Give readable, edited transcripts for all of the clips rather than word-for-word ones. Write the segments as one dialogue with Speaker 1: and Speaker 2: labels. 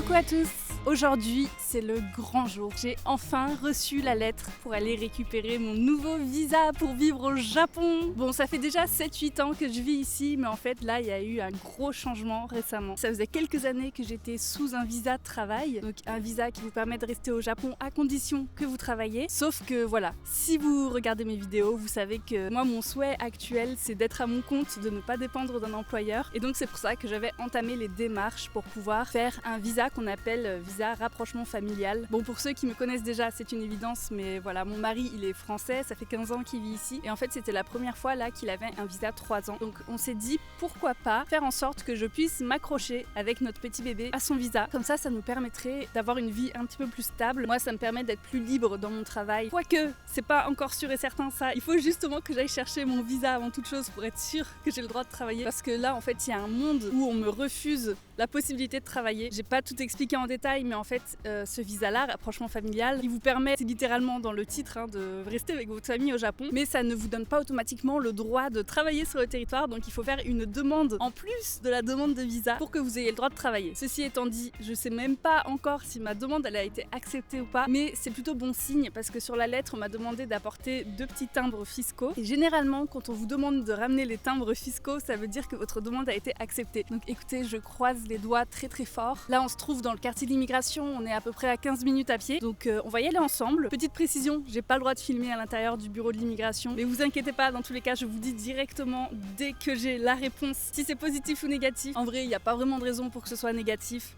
Speaker 1: Coucou à tous! Aujourd'hui, c'est le grand jour. J'ai enfin reçu la lettre pour aller récupérer mon nouveau visa pour vivre au Japon. Bon, ça fait déjà 7-8 ans que je vis ici, mais en fait, là, il y a eu un gros changement récemment. Ça faisait quelques années que j'étais sous un visa de travail, donc un visa qui vous permet de rester au Japon à condition que vous travaillez. Sauf que voilà, si vous regardez mes vidéos, vous savez que moi, mon souhait actuel, c'est d'être à mon compte, de ne pas dépendre d'un employeur. Et donc, c'est pour ça que j'avais entamé les démarches pour pouvoir faire un visa qu'on appelle visa rapprochement familial. Bon, pour ceux qui me connaissent déjà, c'est une évidence, mais voilà, mon mari, il est français, ça fait 15 ans qu'il vit ici. Et en fait, c'était la première fois là qu'il avait un visa 3 ans. Donc, on s'est dit, pourquoi pas faire en sorte que je puisse m'accrocher avec notre petit bébé à son visa. Comme ça nous permettrait d'avoir une vie un petit peu plus stable. Moi, ça me permet d'être plus libre dans mon travail. Quoique, c'est pas encore sûr et certain ça. Il faut justement que j'aille chercher mon visa avant toute chose pour être sûr que j'ai le droit de travailler. Parce que là, en fait, il y a un monde où on me refuse la possibilité de travailler. J'ai pas tout expliqué en détail, mais en fait, ce visa-là, rapprochement familial, il vous permet, c'est littéralement dans le titre, de rester avec votre famille au Japon, mais ça ne vous donne pas automatiquement le droit de travailler sur le territoire, donc il faut faire une demande en plus de la demande de visa pour que vous ayez le droit de travailler. Ceci étant dit, je sais même pas encore si ma demande elle a été acceptée ou pas, mais c'est plutôt bon signe parce que sur la lettre, on m'a demandé d'apporter 2 petits timbres fiscaux, et généralement, quand on vous demande de ramener les timbres fiscaux, ça veut dire que votre demande a été acceptée. Donc écoutez, je croise les doigts très très fort. Là, on se trouve dans le quartier d'immigration, on est à peu près à 15 minutes à pied, donc on va y aller ensemble. Petite précision, j'ai pas le droit de filmer à l'intérieur du bureau de l'immigration, mais vous inquiétez pas, dans tous les cas, je vous dis directement dès que j'ai la réponse si c'est positif ou négatif. En vrai, il n'y a pas vraiment de raison pour que ce soit négatif.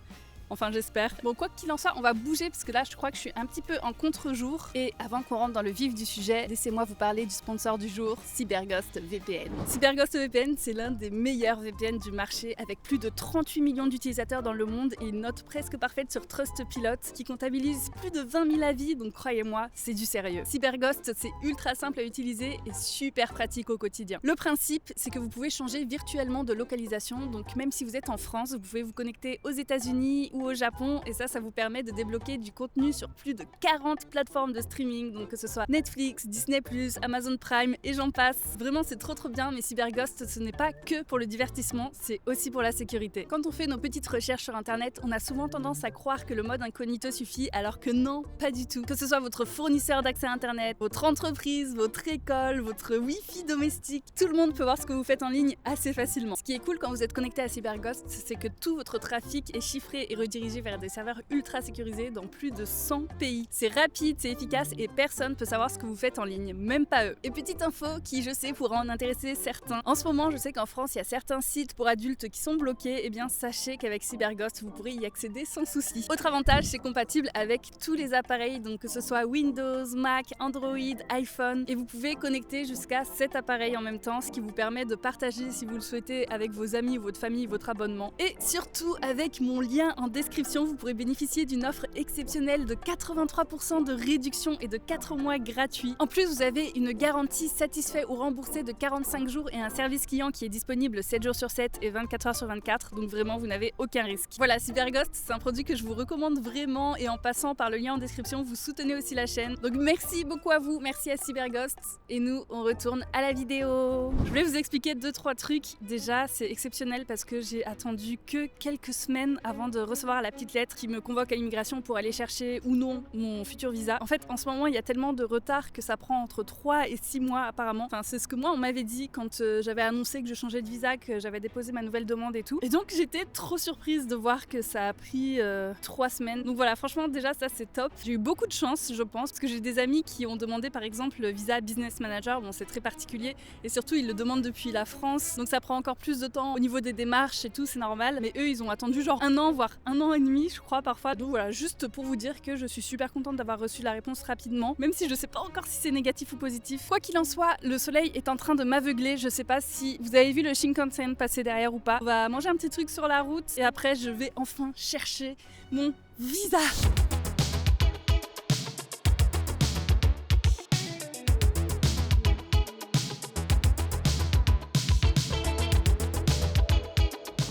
Speaker 1: Enfin, j'espère. Bon, quoi qu'il en soit, on va bouger parce que là, je crois que je suis un petit peu en contre-jour. Et avant qu'on rentre dans le vif du sujet, laissez-moi vous parler du sponsor du jour, CyberGhost VPN. CyberGhost VPN, c'est l'un des meilleurs VPN du marché avec plus de 38 millions d'utilisateurs dans le monde et une note presque parfaite sur Trustpilot qui comptabilise plus de 20 000 avis. Donc croyez-moi, c'est du sérieux. CyberGhost, c'est ultra simple à utiliser et super pratique au quotidien. Le principe, c'est que vous pouvez changer virtuellement de localisation. Donc même si vous êtes en France, vous pouvez vous connecter aux États-Unis ou au Japon, et ça vous permet de débloquer du contenu sur plus de 40 plateformes de streaming, donc que ce soit Netflix, Disney+, Amazon Prime et j'en passe. Vraiment, c'est trop bien, mais CyberGhost, ce n'est pas que pour le divertissement, c'est aussi pour la sécurité. Quand on fait nos petites recherches sur internet, on a souvent tendance à croire que le mode incognito suffit, alors que non, pas du tout. Que ce soit votre fournisseur d'accès à internet, votre entreprise, votre école, votre Wi-Fi domestique, tout le monde peut voir ce que vous faites en ligne assez facilement. Ce qui est cool quand vous êtes connecté à CyberGhost, c'est que tout votre trafic est chiffré et redirigé vers des serveurs ultra sécurisés dans plus de 100 pays. C'est rapide, c'est efficace et personne peut savoir ce que vous faites en ligne, même pas eux. Et petite info qui, je sais, pourra en intéresser certains. En ce moment, je sais qu'en France, il y a certains sites pour adultes qui sont bloqués. Et bien, sachez qu'avec CyberGhost, vous pourrez y accéder sans souci. Autre avantage, c'est compatible avec tous les appareils, donc que ce soit Windows, Mac, Android, iPhone. Et vous pouvez connecter jusqu'à 7 appareils en même temps, ce qui vous permet de partager, si vous le souhaitez, avec vos amis ou votre famille, votre abonnement. Et surtout, avec mon lien en description, vous pourrez bénéficier d'une offre exceptionnelle de 83% de réduction et de 4 mois gratuits. En plus, vous avez une garantie satisfait ou remboursé de 45 jours et un service client qui est disponible 7 jours sur 7 et 24 heures sur 24. Donc vraiment, vous n'avez aucun risque. Voilà, CyberGhost, c'est un produit que je vous recommande vraiment et en passant par le lien en description, vous soutenez aussi la chaîne. Donc merci beaucoup à vous, merci à CyberGhost. Et nous, on retourne à la vidéo. Je voulais vous expliquer 2-3 trucs. Déjà, c'est exceptionnel parce que j'ai attendu que quelques semaines avant de recevoir la petite lettre qui me convoque à l'immigration pour aller chercher ou non mon futur visa. En fait, en ce moment, il y a tellement de retard que ça prend entre 3 et 6 mois apparemment. Enfin, c'est ce que moi, on m'avait dit quand j'avais annoncé que je changeais de visa, que j'avais déposé ma nouvelle demande et tout. Et donc, j'étais trop surprise de voir que ça a pris 3 semaines. Donc voilà, franchement, déjà, ça, c'est top. J'ai eu beaucoup de chance, je pense, parce que j'ai des amis qui ont demandé, par exemple, le visa Business Manager. Bon, c'est très particulier. Et surtout, ils le demandent depuis la France. Donc, ça prend encore plus de temps au niveau des démarches et tout, c'est normal. Mais eux, ils ont attendu genre 1 an, voire 1 an et demi, je crois, parfois. Donc voilà, juste pour vous dire que je suis super contente d'avoir reçu la réponse rapidement, même si je sais pas encore si c'est négatif ou positif. Quoi qu'il en soit, le soleil est en train de m'aveugler. Je sais pas si vous avez vu le Shinkansen passer derrière ou pas. On va manger un petit truc sur la route et après, je vais enfin chercher mon visa.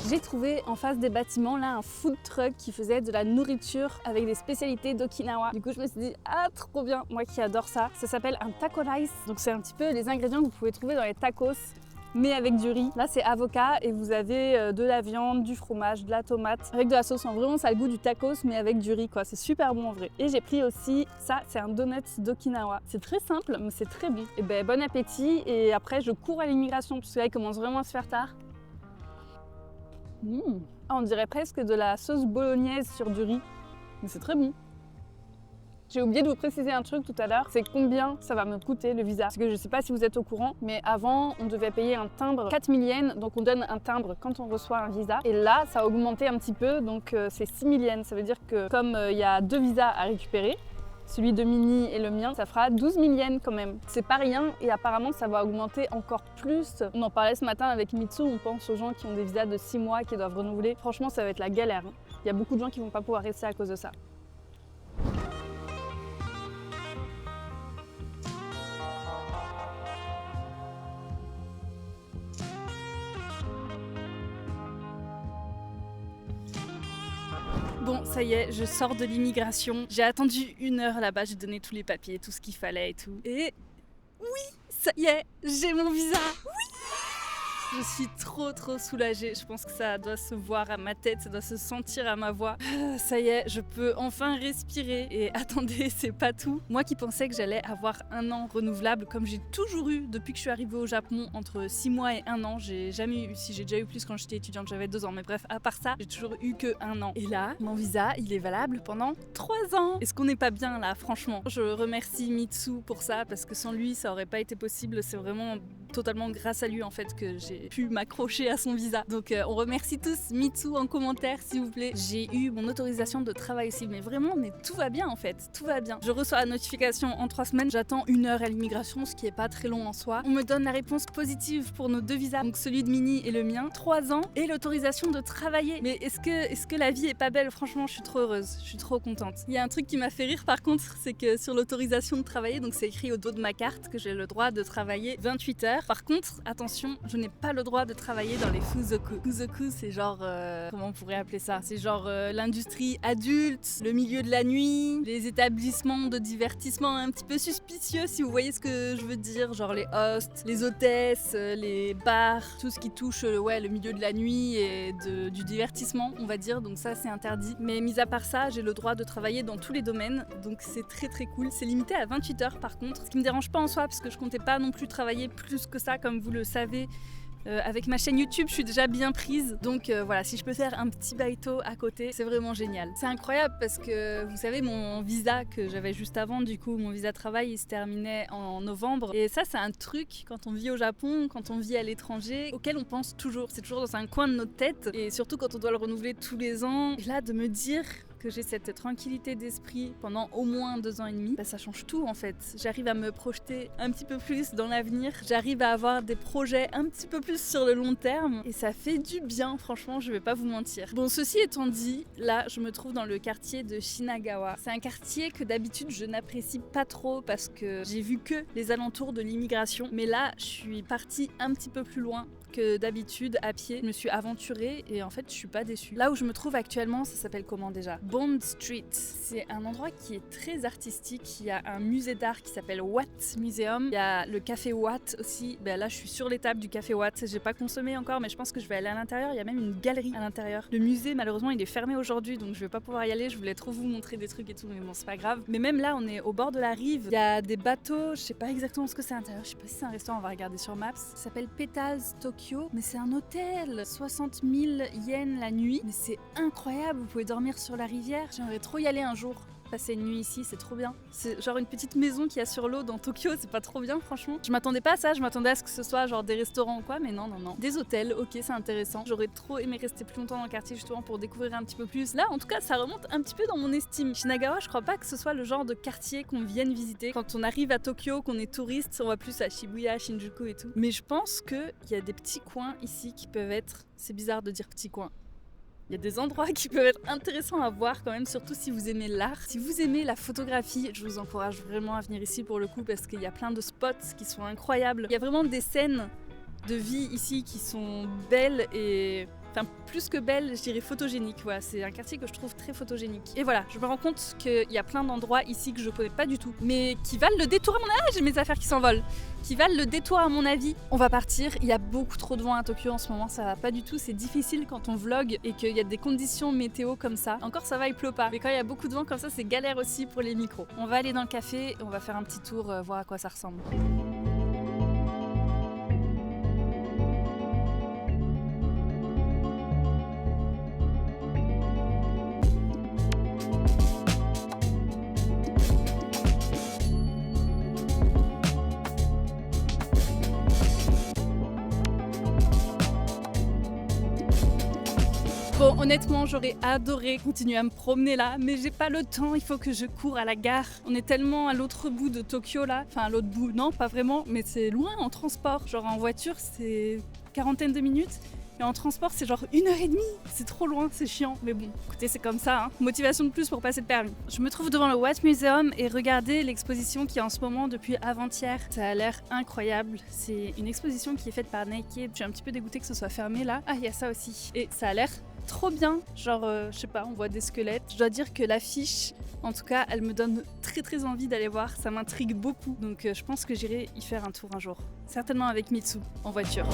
Speaker 1: J'ai trouvé en face des bâtiments là un food truck qui faisait de la nourriture avec des spécialités d'Okinawa. Du coup je me suis dit ah trop bien, moi qui adore ça. Ça s'appelle un taco rice, donc c'est un petit peu les ingrédients que vous pouvez trouver dans les tacos. mais avec du riz. Là c'est avocat et vous avez de la viande, du fromage, de la tomate, avec de la sauce. Vraiment ça a le goût du tacos mais avec du riz quoi, c'est super bon en vrai. Et j'ai pris aussi ça, c'est un donut d'Okinawa. C'est très simple mais c'est très bon. Et ben bon appétit et après je cours à l'immigration parce que là il commence vraiment à se faire tard. On dirait presque de la sauce bolognaise sur du riz, mais c'est très bon. J'ai oublié de vous préciser un truc tout à l'heure, c'est combien ça va me coûter le visa. Parce que je ne sais pas si vous êtes au courant, mais avant on devait payer un timbre 4000 yens, donc on donne un timbre quand on reçoit un visa. Et là ça a augmenté un petit peu, donc c'est 6000 yens. Ça veut dire que comme il y a 2 visas à récupérer, celui de Mini et le mien, ça fera 12 000 yens quand même. C'est pas rien et apparemment ça va augmenter encore plus. On en parlait ce matin avec Mitsu, on pense aux gens qui ont des visas de 6 mois qui doivent renouveler. Franchement ça va être la galère. Il y a beaucoup de gens qui vont pas pouvoir rester à cause de ça. Bon, ça y est, je sors de l'immigration. J'ai attendu 1 heure là-bas, j'ai donné tous les papiers, tout ce qu'il fallait et tout. Et oui, ça y est, j'ai mon visa. Oui! Je suis trop soulagée, je pense que ça doit se voir à ma tête, ça doit se sentir à ma voix. Ça y est, je peux enfin respirer. Et attendez, c'est pas tout. Moi qui pensais que j'allais avoir 1 an renouvelable, comme j'ai toujours eu depuis que je suis arrivée au Japon, entre 6 mois et 1 an, j'ai jamais eu, si j'ai déjà eu plus quand j'étais étudiante, j'avais 2 ans, mais bref, à part ça, j'ai toujours eu que 1 an. Et là, mon visa, il est valable pendant 3 ans. Est-ce qu'on n'est pas bien là, franchement? Je remercie Mitsu pour ça, parce que sans lui, ça aurait pas été possible. C'est vraiment totalement grâce à lui en fait que j'ai pu m'accrocher à son visa. Donc on remercie tous Mitsu en commentaire s'il vous plaît. J'ai eu mon autorisation de travail aussi, mais vraiment, mais tout va bien en fait, tout va bien. Je reçois la notification en 3 semaines, j'attends 1 heure à l'immigration, ce qui est pas très long en soi. On me donne la réponse positive pour nos 2 visas, donc celui de Mini et le mien, 3 ans, et l'autorisation de travailler. Mais est-ce que la vie est pas belle? Franchement, je suis trop heureuse, je suis trop contente. Il y a un truc qui m'a fait rire par contre, c'est que sur l'autorisation de travailler, donc c'est écrit au dos de ma carte que j'ai le droit de travailler 28 heures. Par contre, attention, je n'ai pas le droit de travailler dans les fuzoku. Fuzoku, c'est genre, comment on pourrait appeler ça? C'est genre l'industrie adulte, le milieu de la nuit, les établissements de divertissement un petit peu suspicieux, si vous voyez ce que je veux dire, genre les hosts, les hôtesses, les bars, tout ce qui touche le milieu de la nuit et du divertissement, on va dire, donc ça c'est interdit. Mais mis à part ça, j'ai le droit de travailler dans tous les domaines, donc c'est très cool. C'est limité à 28 heures par contre, ce qui me dérange pas en soi, parce que je comptais pas non plus travailler plus que ça, comme vous le savez. Avec ma chaîne YouTube, je suis déjà bien prise, donc voilà, si je peux faire un petit baito à côté, c'est vraiment génial. C'est incroyable parce que vous savez, mon visa que j'avais juste avant, du coup, mon visa travail, il se terminait en novembre. Et ça, c'est un truc quand on vit au Japon, quand on vit à l'étranger, auquel on pense toujours. C'est toujours dans un coin de notre tête, et surtout quand on doit le renouveler tous les ans. Et là, de me dire que j'ai cette tranquillité d'esprit pendant au moins 2 ans et demi, bah ça change tout en fait. J'arrive à me projeter un petit peu plus dans l'avenir, j'arrive à avoir des projets un petit peu plus sur le long terme et ça fait du bien, franchement, je vais pas vous mentir. Bon, ceci étant dit, là je me trouve dans le quartier de Shinagawa. C'est un quartier que d'habitude je n'apprécie pas trop parce que j'ai vu que les alentours de l'immigration, mais là je suis partie un petit peu plus loin que d'habitude à pied. Je me suis aventurée et en fait je suis pas déçue. Là où je me trouve actuellement, ça s'appelle comment déjà? Bond Street. C'est un endroit qui est très artistique. Il y a un musée d'art qui s'appelle Watt Museum. Il y a le café Watt aussi. Ben là je suis sur l'étape du café Watt. J'ai pas consommé encore mais je pense que je vais aller à l'intérieur. Il y a même une galerie à l'intérieur. Le musée malheureusement il est fermé aujourd'hui donc je vais pas pouvoir y aller. Je voulais trop vous montrer des trucs et tout mais bon c'est pas grave. Mais même là on est au bord de la rive. Il y a des bateaux. Je sais pas exactement ce que c'est à l'intérieur. Je sais pas si c'est un restaurant. On va regarder sur Maps. Ça s'appelle Petals Tokyo. Mais c'est un hôtel. 60 000 yens la nuit. Mais c'est incroyable. Vous pouvez dormir sur la rivière. J'aimerais trop y aller un jour. Passer une nuit ici, c'est trop bien. C'est genre une petite maison qu'il y a sur l'eau dans Tokyo, c'est pas trop bien franchement. Je m'attendais pas à ça, je m'attendais à ce que ce soit genre des restaurants ou quoi, mais non. Des hôtels, ok, c'est intéressant. J'aurais trop aimé rester plus longtemps dans le quartier justement pour découvrir un petit peu plus. Là, en tout cas, ça remonte un petit peu dans mon estime. Shinagawa, je crois pas que ce soit le genre de quartier qu'on vienne visiter. Quand on arrive à Tokyo, qu'on est touriste, on va plus à Shibuya, Shinjuku et tout. Mais je pense qu'il y a des petits coins ici qui peuvent être... C'est bizarre de dire petits coins. Il y a des endroits qui peuvent être intéressants à voir quand même, surtout si vous aimez l'art. Si vous aimez la photographie, je vous encourage vraiment à venir ici pour le coup parce qu'il y a plein de spots qui sont incroyables. Il y a vraiment des scènes de vie ici qui sont belles et Enfin, plus que belle, je dirais photogénique. Voilà, c'est un quartier que je trouve très photogénique. Et voilà, je me rends compte qu'il y a plein d'endroits ici que je connais pas du tout, mais qui valent le détour à mon avis. J'ai mes affaires qui s'envolent. Qui valent le détour à mon avis. On va partir. Il y a beaucoup trop de vent à Tokyo en ce moment. Ça va pas du tout. C'est difficile quand on vlog et qu'il y a des conditions météo comme ça. Encore, ça va, il pleut pas. Mais quand il y a beaucoup de vent comme ça, c'est galère aussi pour les micros. On va aller dans le café. On va faire un petit tour, voir à quoi ça ressemble. Bon, honnêtement, j'aurais adoré continuer à me promener là, mais j'ai pas le temps, il faut que je cours à la gare. On est tellement à l'autre bout de Tokyo là, enfin à l'autre bout, non, pas vraiment, mais c'est loin en transport. Genre en voiture, c'est quarantaine de minutes. Et en transport, c'est genre 1h30. C'est trop loin, c'est chiant. Mais bon, écoutez, c'est comme ça. Hein. Motivation de plus pour passer le permis. Je me trouve devant le Watt Museum et regardez l'exposition qui est en ce moment depuis avant-hier. Ça a l'air incroyable. C'est une exposition qui est faite par Nike. Je suis un petit peu dégoûtée que ce soit fermé là. Ah, il y a ça aussi. Et ça a l'air trop bien. Genre, je sais pas, on voit des squelettes. Je dois dire que l'affiche, en tout cas, elle me donne très envie d'aller voir. Ça m'intrigue beaucoup. Donc, je pense que j'irai y faire un tour un jour. Certainement avec Mitsu, en voiture.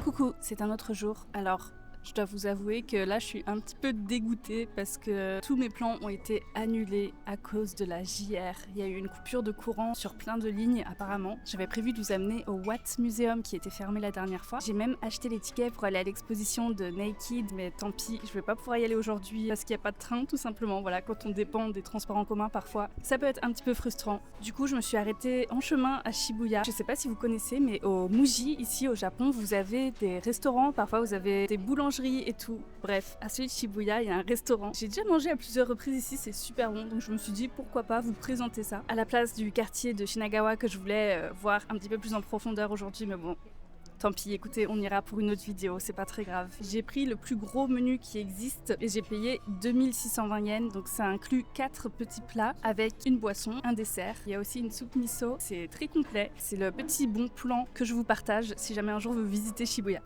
Speaker 1: Coucou, c'est un autre jour. Alors, je dois vous avouer que là, je suis un petit peu dégoûtée parce que tous mes plans ont été annulés à cause de la JR. Il y a eu une coupure de courant sur plein de lignes apparemment. J'avais prévu de vous amener au Watt Museum qui était fermé la dernière fois. J'ai même acheté les tickets pour aller à l'exposition de Naked, mais tant pis, je vais pas pouvoir y aller aujourd'hui parce qu'il n'y a pas de train tout simplement. Voilà, quand on dépend des transports en commun parfois, ça peut être un petit peu frustrant. Du coup, je me suis arrêtée en chemin à Shibuya. Je sais pas si vous connaissez, mais au Muji, ici au Japon, vous avez des restaurants, parfois vous avez des boulangeries et tout. Bref, à celui de Shibuya, il y a un restaurant. J'ai déjà mangé à plusieurs reprises ici, c'est super bon, donc je me suis dit pourquoi pas vous présenter ça à la place du quartier de Shinagawa que je voulais voir un petit peu plus en profondeur aujourd'hui, mais bon. Tant pis, écoutez, on ira pour une autre vidéo, c'est pas très grave. J'ai pris le plus gros menu qui existe et j'ai payé 2620 yens, donc ça inclut 4 petits plats avec une boisson, un dessert. Il y a aussi une soupe miso, c'est très complet. C'est le petit bon plan que je vous partage si jamais un jour vous visitez Shibuya.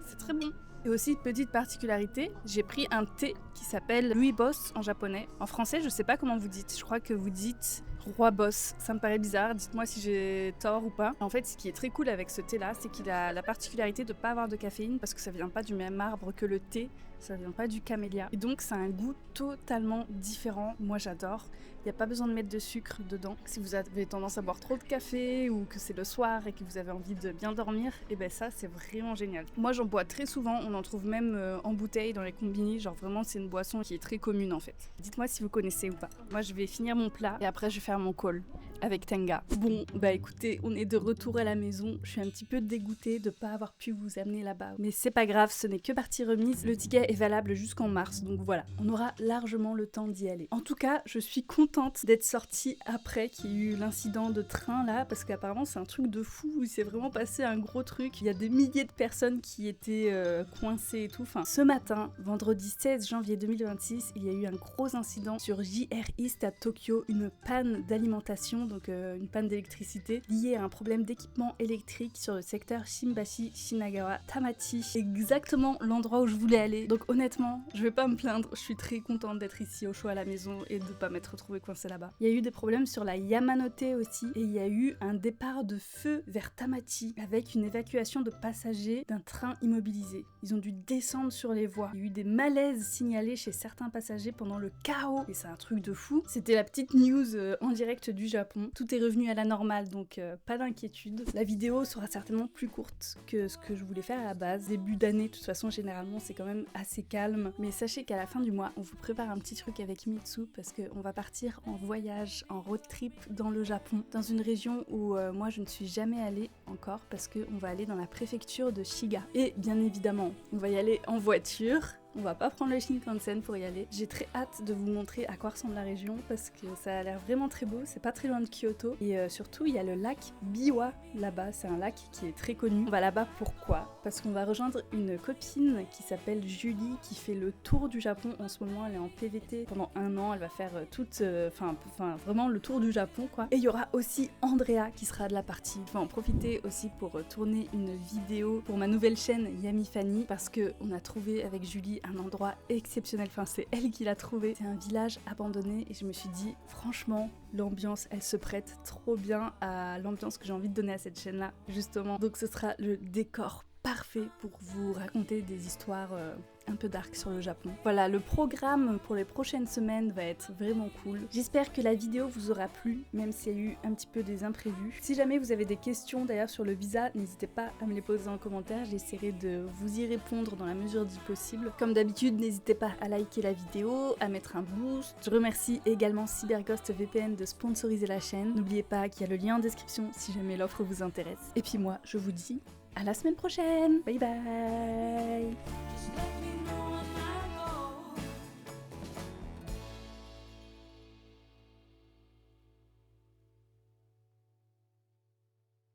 Speaker 1: C'est très bon. Et aussi, petite particularité, j'ai pris un thé qui s'appelle Rooibos en japonais. En français, je sais pas comment vous dites, je crois que vous dites Rooibos. Ça me paraît bizarre, dites-moi si j'ai tort ou pas. En fait, ce qui est très cool avec ce thé-là, c'est qu'il a la particularité de pas avoir de caféine parce que ça vient pas du même arbre que le thé, ça vient pas du camélia. Et donc, ça a un goût totalement différent. Moi, j'adore. Il n'y a pas besoin de mettre de sucre dedans. Si vous avez tendance à boire trop de café ou que c'est le soir et que vous avez envie de bien dormir, et ben ça, c'est vraiment génial. Moi, j'en bois très souvent. On en trouve même en bouteille dans les combini. Genre vraiment, c'est une boisson qui est très commune en fait. Dites-moi si vous connaissez ou pas. Moi, je vais finir mon plat et après, je vais faire mon call avec Tenga. Bon, bah écoutez, on est de retour à la maison. Je suis un petit peu dégoûtée de pas avoir pu vous amener là-bas. Mais c'est pas grave, ce n'est que partie remise. Le ticket est valable jusqu'en mars, donc voilà. On aura largement le temps d'y aller. En tout cas, je suis contente d'être sortie après qu'il y ait eu l'incident de train là, parce qu'apparemment c'est un truc de fou. Il s'est vraiment passé un gros truc. Il y a des milliers de personnes qui étaient coincées et tout. Enfin, ce matin, vendredi 16 janvier 2026, il y a eu un gros incident sur JR East à Tokyo, une panne d'alimentation, donc une panne d'électricité liée à un problème d'équipement électrique sur le secteur Shimbashi Shinagawa Tamati, exactement l'endroit où je voulais aller. Donc honnêtement, je vais pas me plaindre, je suis très contente d'être ici au chaud à la maison et de pas m'être retrouvée coincée là-bas. Il y a eu des problèmes sur la Yamanote aussi et il y a eu un départ de feu vers Tamati avec une évacuation de passagers d'un train immobilisé. Ils ont dû descendre sur les voies. Il y a eu des malaises signalés chez certains passagers pendant le chaos et c'est un truc de fou. C'était la petite news en direct du Japon. Tout est revenu à la normale, donc pas d'inquiétude. La vidéo sera certainement plus courte que ce que je voulais faire à la base. Début d'année, de toute façon, généralement, c'est quand même assez calme. Mais sachez qu'à la fin du mois, on vous prépare un petit truc avec Mitsu parce qu'on va partir en voyage, en road trip dans le Japon, dans une région où moi, je ne suis jamais allée encore parce qu'on va aller dans la préfecture de Shiga. Et bien évidemment, on va y aller en voiture On va pas prendre le Shinkansen pour y aller. J'ai très hâte de vous montrer à quoi ressemble la région parce que ça a l'air vraiment très beau. C'est pas très loin de Kyoto et surtout il y a le lac Biwa là-bas. C'est un lac qui est très connu. On va là-bas pourquoi? Parce qu'on va rejoindre une copine qui s'appelle Julie qui fait le tour du Japon en ce moment. Elle est en PVT pendant 1 an. Elle va faire vraiment le tour du Japon quoi. Et il y aura aussi Andrea qui sera de la partie. Je vais en profiter aussi pour tourner une vidéo pour ma nouvelle chaîne Yami Fanny parce que on a trouvé avec Julie un endroit exceptionnel, enfin c'est elle qui l'a trouvé. C'est un village abandonné et je me suis dit franchement l'ambiance elle se prête trop bien à l'ambiance que j'ai envie de donner à cette chaîne là justement. Donc ce sera le décor parfait pour vous raconter des histoires un peu dark sur le Japon. Voilà, le programme pour les prochaines semaines va être vraiment cool. J'espère que la vidéo vous aura plu, même s'il y a eu un petit peu des imprévus. Si jamais vous avez des questions d'ailleurs sur le visa, n'hésitez pas à me les poser en commentaire, j'essaierai de vous y répondre dans la mesure du possible. Comme d'habitude, n'hésitez pas à liker la vidéo, à mettre un boost. Je remercie également CyberGhost VPN de sponsoriser la chaîne. N'oubliez pas qu'il y a le lien en description si jamais l'offre vous intéresse. Et puis moi, je vous dis à la semaine prochaine. Bye bye.